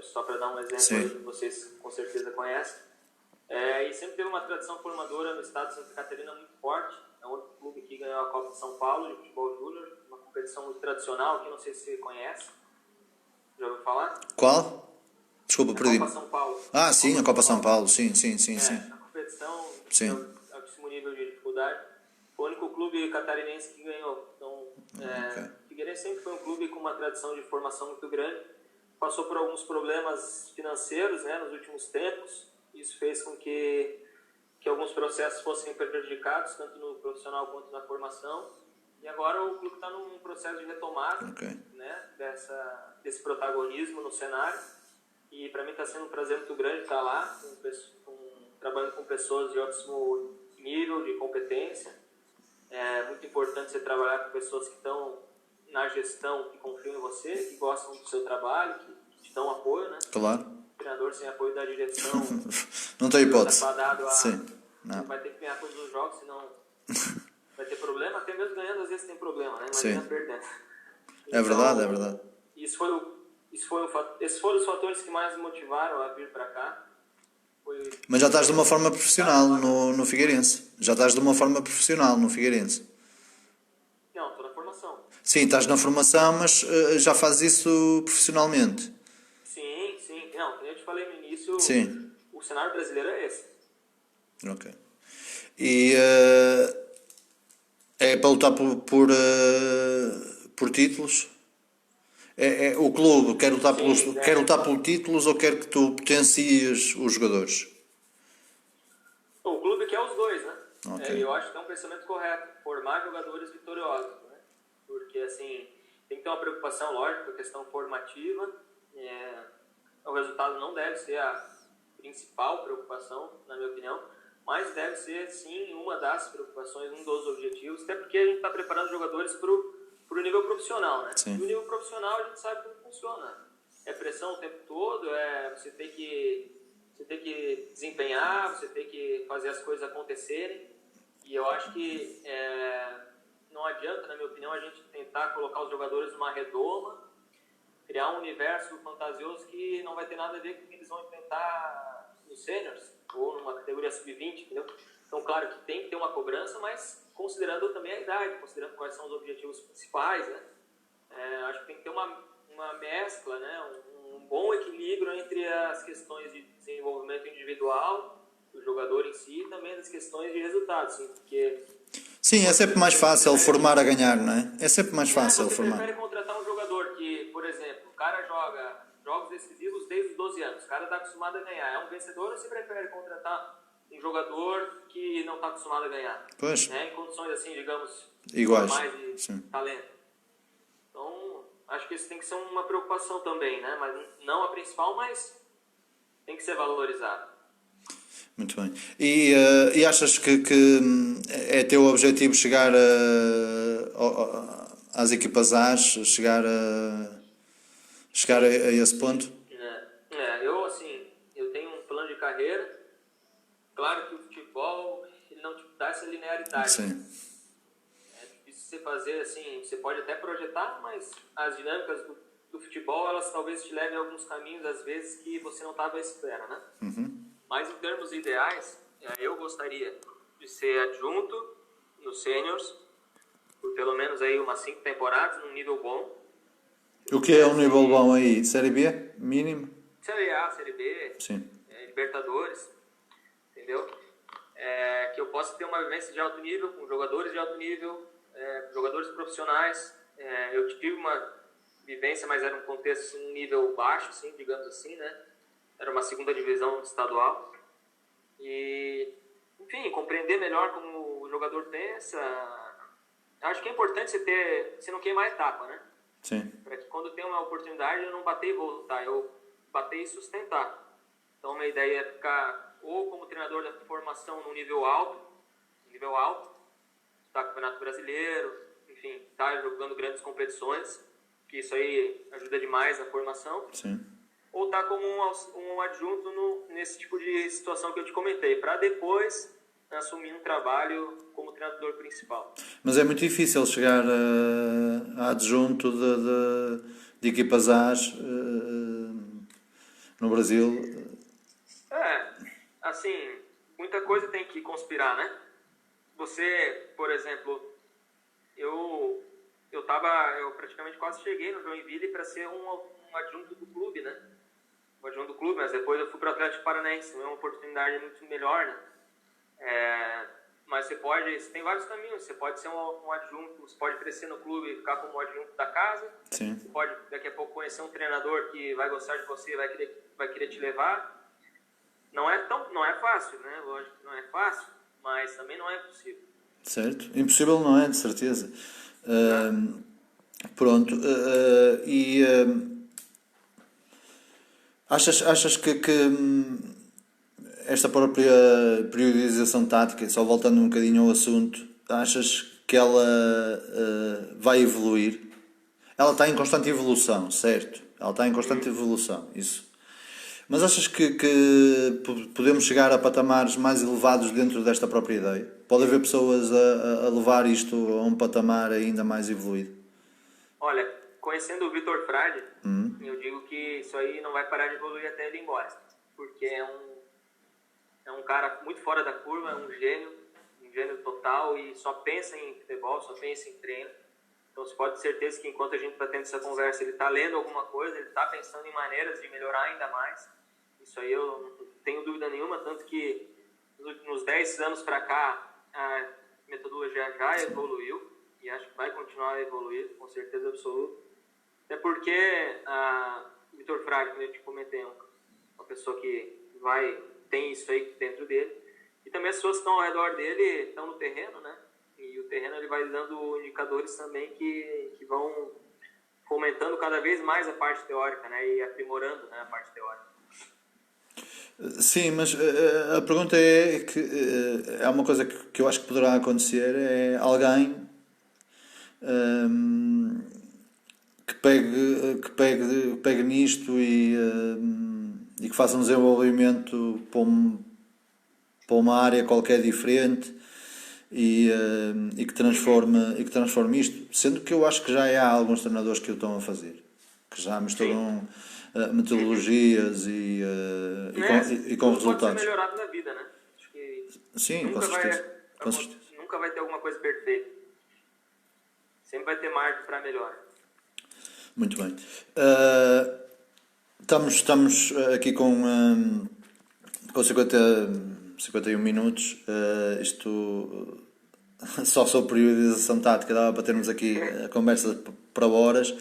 Só para dar um exemplo aí que vocês com certeza conhecem. E sempre teve uma tradição formadora no estado de Santa Catarina muito forte. É outro clube que ganhou a Copa de São Paulo de futebol júnior, uma competição muito tradicional, que não sei se você conhece. Já ouviu falar? Qual? Desculpa, perdi. Copa São Paulo. Sim, a Copa São Paulo, sim. A competição de altíssimo nível de dificuldade. Foi o único clube catarinense que ganhou. Então, Figueirense sempre foi um clube com uma tradição de formação muito grande. Passou por alguns problemas financeiros, né, nos últimos tempos. Isso fez com que alguns processos fossem prejudicados, tanto no profissional quanto na formação. E agora o clube está num processo de retomada, né, desse protagonismo no cenário. E para mim está sendo um prazer muito grande estar lá, trabalhando com pessoas de altíssimo nível de competência. É muito importante você trabalhar com pessoas que estão na gestão, que confiam em você, que gostam do seu trabalho, que te dão apoio, né? Claro. O treinador sem apoio da direção não tem hipótese. Tá fadado Não. Vai ter que ganhar todos os jogos, senão vai ter problema. Até mesmo ganhando às vezes tem problema, né? Imagina perdendo. É verdade, é verdade. Esses foram os fatores que mais me motivaram a vir para cá. Mas já estás de uma forma profissional no Figueirense. Já estás de uma forma profissional no Figueirense. Não, estou na formação. Sim, estás na formação, mas já fazes isso profissionalmente. Sim. Não, como eu te falei no início, o cenário brasileiro é esse. Ok. E é para lutar por títulos? O clube quer lutar por títulos ou quer que tu potencies os jogadores? O clube quer os dois, né? Okay. Eu acho que é um pensamento correto, formar jogadores vitoriosos, né? Porque assim, tem que ter uma preocupação, lógico, a questão formativa. O resultado não deve ser a principal preocupação, na minha opinião, mas deve ser sim uma das preocupações, um dos objetivos, até porque a gente está preparando jogadores para o nível profissional, né? Sim. E o nível profissional a gente sabe como funciona. É pressão o tempo todo, você tem que desempenhar, você tem que fazer as coisas acontecerem. E eu acho que não adianta, na minha opinião, a gente tentar colocar os jogadores numa redoma, criar um universo fantasioso que não vai ter nada a ver com o que eles vão enfrentar nos seniors ou numa categoria sub-20, entendeu? Então, claro que tem que ter uma cobrança, mas considerando também a idade, considerando quais são os objetivos principais, né? Acho que tem que ter uma mescla, né? Um bom equilíbrio entre as questões de desenvolvimento individual do jogador em si e também das questões de resultados, assim, porque... Sim, é sempre mais fácil formar a ganhar, não é? É sempre mais fácil formar. Você prefere contratar um jogador que, por exemplo, o cara joga jogos decisivos desde os 12 anos, o cara está acostumado a ganhar, é um vencedor, ou você prefere contratar um jogador que não está acostumado a ganhar. Pois. Né? Em condições assim, digamos, Iguais. normais de Sim. talento. Então, acho que isso tem que ser uma preocupação também, né? Mas não a principal, mas tem que ser valorizado. Muito bem. E achas que é teu objetivo chegar às equipas A, chegar a esse ponto? Eu assim, eu tenho um plano de carreira. Claro que o futebol, ele não te dá essa linearidade. Sim. É difícil você fazer assim, você pode até projetar, mas as dinâmicas do futebol, elas talvez te levem a alguns caminhos, às vezes, que você não estava à espera, né? Mas em termos ideais, eu gostaria de ser adjunto nos seniors, por pelo menos aí umas 5 temporadas, num nível bom. O que é um nível bom aí? Série B? Mínimo? Série A, Série B, Sim. Libertadores, entendeu? Que eu possa ter uma vivência de alto nível, com jogadores de alto nível, jogadores profissionais. Eu tive uma vivência, mas era um contexto, um nível baixo, assim, digamos assim, né? Era uma segunda divisão estadual. E, enfim, compreender melhor como o jogador pensa. Acho que é importante você não queimar a etapa, né? Sim. Para que quando tem uma oportunidade eu não bater e voltar, eu bater e sustentar. Então, a minha ideia é ficar ou como treinador da formação no nível alto, estar Campeonato Brasileiro, enfim, estar jogando grandes competições, que isso aí ajuda demais na formação. Sim. Ou estar como um adjunto nesse tipo de situação que eu te comentei, para depois assumir um trabalho como treinador principal. Mas é muito difícil chegar a adjunto de equipas A no Brasil. Assim, muita coisa tem que conspirar, né? Você, por exemplo, eu praticamente quase cheguei no Joinville para ser um adjunto do clube, né? Um adjunto do clube, mas depois eu fui para o Atlético Paranaense, é uma oportunidade muito melhor, né? Mas você tem vários caminhos. Você pode ser um adjunto, você pode crescer no clube e ficar como adjunto da casa. Sim. Você pode daqui a pouco conhecer um treinador que vai gostar de você e vai querer te levar. Não é fácil, né? Lógico que não é fácil, mas também não é impossível. Certo? Impossível não é, de certeza. Pronto. Achas que esta própria periodização tática, só voltando um bocadinho ao assunto, achas que ela vai evoluir? Ela está em constante evolução, certo? Ela está em constante evolução, isso. Mas achas que podemos chegar a patamares mais elevados dentro desta própria ideia? Pode haver pessoas a levar isto a um patamar ainda mais evoluído? Olha, conhecendo o Vitor Frade, eu digo que isso aí não vai parar de evoluir até ele ir embora. Porque é um cara muito fora da curva, é um gênio total e só pensa em futebol, só pensa em treino. Então você pode ter certeza que enquanto a gente está tendo essa conversa, ele está lendo alguma coisa, ele está pensando em maneiras de melhorar ainda mais. Isso aí eu não tenho dúvida nenhuma, tanto que nos 10 anos para cá a metodologia já evoluiu e acho que vai continuar a evoluir, com certeza absoluta. Até porque o Vitor Frade, como eu te comentei, é uma pessoa que tem isso aí dentro dele. E também as pessoas que estão ao redor dele estão no terreno, né? E o terreno ele vai dando indicadores também que vão fomentando cada vez mais a parte teórica, né? E aprimorando, né, a parte teórica. Sim, mas a pergunta é que é uma coisa que eu acho que poderá acontecer, é alguém que pegue nisto e que faça um desenvolvimento para uma área qualquer diferente e que transforme isto, sendo que eu acho que já há alguns treinadores que o estão a fazer, que já misturam metodologias e com resultados. Pode ser melhorado na vida, né? Acho que sim, com certeza. Nunca vai ter alguma coisa perfeita. Sempre vai ter margem para melhora. Muito bem. Estamos aqui com 51 minutos. Isto só sobre periodização tática dava para termos aqui a conversa para horas.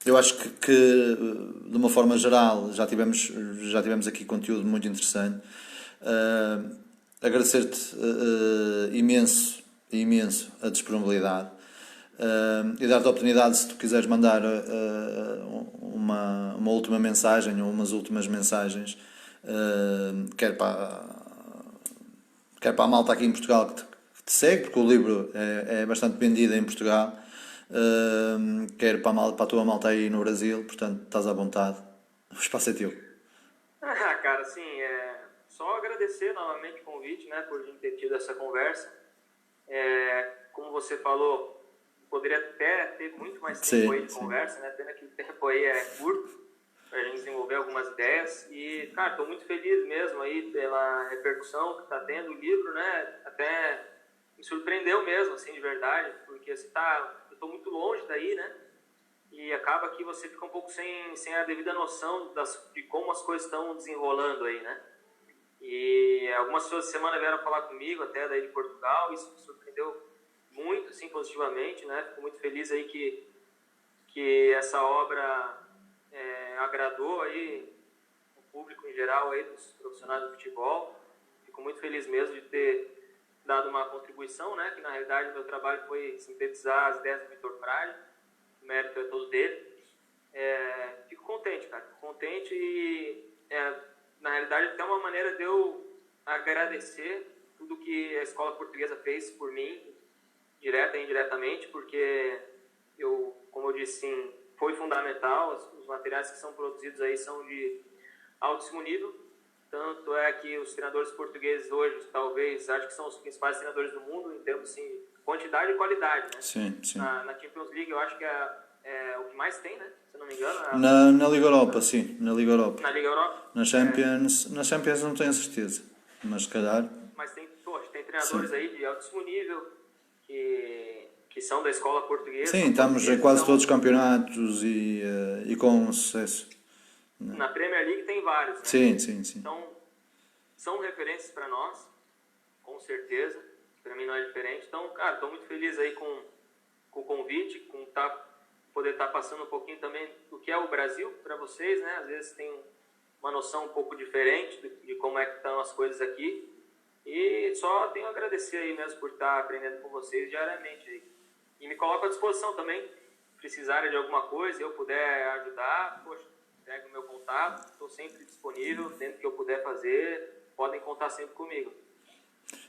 Eu acho que de uma forma geral já tivemos aqui conteúdo muito interessante. Agradecer-te imenso a disponibilidade e dar-te a oportunidade, se tu quiseres mandar uma última mensagem ou umas últimas mensagens, quer para a malta aqui em Portugal que te segue, porque o livro é bastante vendido em Portugal, quer para a tua malta aí no Brasil, portanto estás à vontade, o espaço é teu. Cara, assim, só agradecer novamente o convite, né, por ter tido essa conversa. Como você falou, poderia até ter muito mais tempo aí de conversa, né? Pena que o tempo aí é curto para a gente desenvolver algumas ideias. E, cara, estou muito feliz mesmo aí pela repercussão que está tendo o livro, né? Até me surpreendeu mesmo, assim, de verdade, porque eu estou muito longe daí, né? E acaba que você fica um pouco sem a devida noção de como as coisas estão desenrolando aí, né? E algumas pessoas essa semana vieram falar comigo, até daí de Portugal, isso me surpreendeu muito, assim, positivamente, né? Fico muito feliz aí que essa obra agradou aí o público em geral aí dos profissionais do futebol. Fico muito feliz mesmo de ter dado uma contribuição, né? Que na realidade o meu trabalho foi sintetizar as ideias do Vitor Frade, o mérito é todo dele. Fico contente, cara, contente e na realidade até uma maneira de eu agradecer tudo que a escola portuguesa fez por mim, direta e indiretamente, porque como eu disse, sim, foi fundamental. Os materiais que são produzidos aí são de altíssimo nível, tanto é que os treinadores portugueses hoje, talvez, acho que são os principais treinadores do mundo em termos, assim, quantidade e qualidade, né? Sim. Na Champions League eu acho que é o que mais tem, né? Se eu não me engano. Na Liga Europa, sim, na Liga Europa. Na Liga Europa? Na Champions não tenho a certeza, mas se calhar. Mas tem treinadores aí de altíssimo nível que são da escola portuguesa. Sim, estamos em quase todos os campeonatos e com sucesso. Na Premier League tem vários, né? Sim. Então, são referências para nós, com certeza. Para mim não é diferente. Então, cara, estou muito feliz aí com o convite, com poder estar passando um pouquinho também do que é o Brasil para vocês, né? Às vezes tem uma noção um pouco diferente de como é que estão as coisas aqui. E só tenho a agradecer aí mesmo por estar aprendendo com vocês diariamente aí. E me coloco à disposição também. Se precisarem de alguma coisa e eu puder ajudar, poxa, pega o meu contato, estou sempre disponível, dentro do que eu puder fazer, podem contar sempre comigo.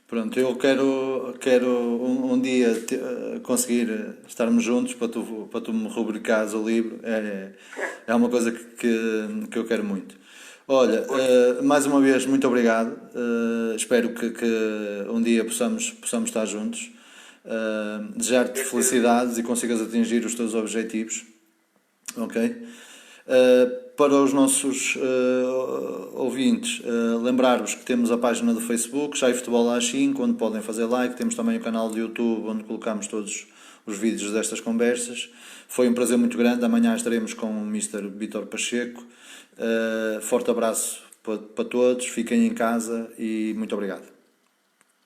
Pronto, eu quero um dia conseguir estarmos juntos para tu me rubricares o livro. É uma coisa que eu quero muito. Olha, mais uma vez, muito obrigado. Espero que um dia possamos estar juntos. Desejar-te felicidades e consigas atingir os teus objetivos. Ok? Para os nossos ouvintes, lembrar-vos que temos a página do Facebook, Chai Futebol às 5, onde podem fazer like. Temos também o canal do YouTube, onde colocamos todos os vídeos destas conversas. Foi um prazer muito grande. Amanhã estaremos com o Mr. Vítor Pacheco. Forte abraço para todos, fiquem em casa e muito obrigado.